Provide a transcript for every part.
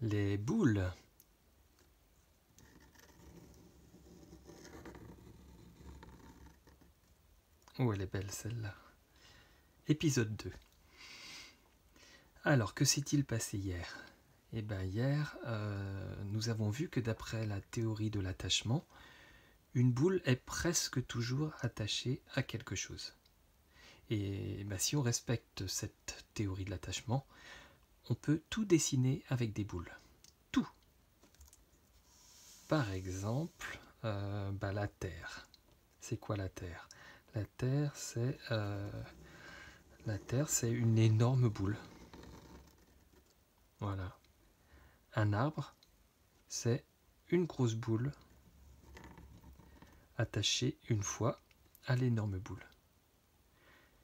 Les boules. Oh, elle est belle celle-là. Épisode 2. Alors, que s'est-il passé hier? Eh bien hier, nous avons vu que d'après la théorie de l'attachement, une boule est presque toujours attachée à quelque chose. Et ben, si on respecte cette théorie de l'attachement, on peut tout dessiner avec des boules. Tout. Par exemple, la Terre. C'est quoi la Terre? La Terre, c'est une énorme boule. Voilà. Un arbre, c'est une grosse boule attachée une fois à l'énorme boule.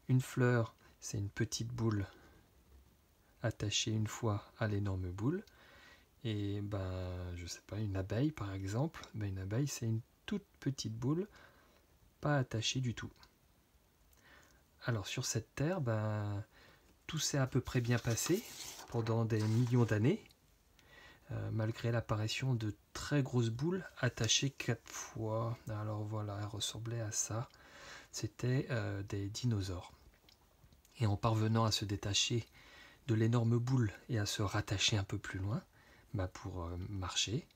Une fleur, c'est une petite boule attachée une fois à l'énorme boule. Et je sais pas, une abeille par exemple, une abeille c'est une toute petite boule, pas attachée du tout. Alors sur cette terre, tout s'est à peu près bien passé pendant des millions d'années, malgré l'apparition de très grosses boules attachées 4 fois. Alors voilà, elles ressemblaient à ça. C'était des dinosaures. Et en parvenant à se détacher de l'énorme boule et à se rattacher un peu plus loin pour marcher,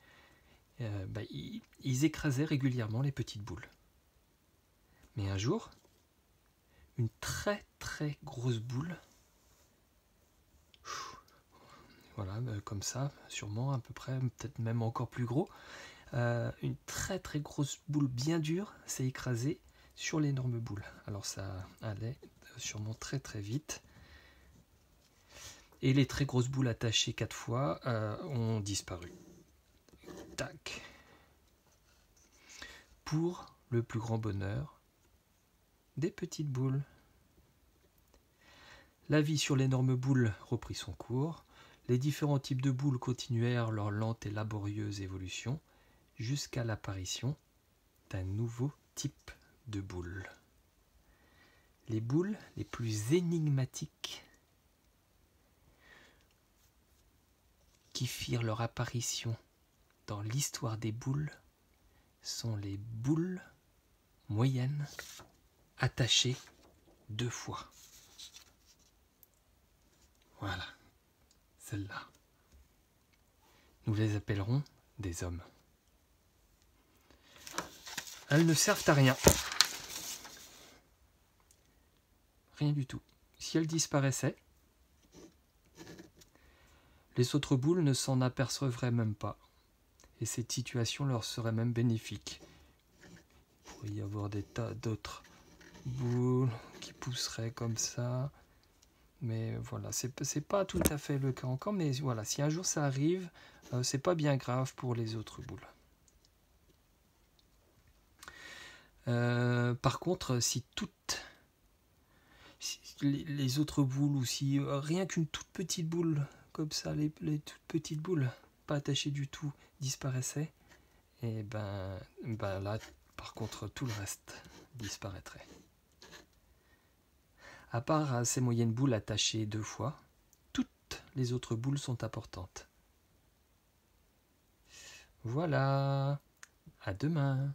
ils écrasaient régulièrement les petites boules. Mais un jour, une très très grosse boule, voilà, comme ça, sûrement à peu près, peut-être même encore plus gros, une très très grosse boule bien dure s'est écrasée sur l'énorme boule. Alors ça allait sûrement très très vite. Et les très grosses boules attachées 4 fois ont disparu. Tac. Pour le plus grand bonheur des petites boules. La vie sur l'énorme boule reprit son cours. Les différents types de boules continuèrent leur lente et laborieuse évolution jusqu'à l'apparition d'un nouveau type de boule. Les boules les plus énigmatiques qui firent leur apparition dans l'histoire des boules sont les boules moyennes attachées 2 fois. Voilà, celles-là. Nous les appellerons des hommes. Elles ne servent à rien. Rien du tout. Si elles disparaissaient, les autres boules ne s'en apercevraient même pas. Et cette situation leur serait même bénéfique. Il pourrait y avoir des tas d'autres boules qui pousseraient comme ça. Mais voilà, c'est pas tout à fait le cas encore. Mais voilà, si un jour ça arrive, c'est pas bien grave pour les autres boules. Par contre, si les autres boules, ou si rien qu'une toute petite boule, comme ça, les toutes petites boules, pas attachées du tout, disparaissaient, et là, par contre, tout le reste disparaîtrait. À part ces moyennes boules attachées 2 fois, toutes les autres boules sont importantes. Voilà, à demain.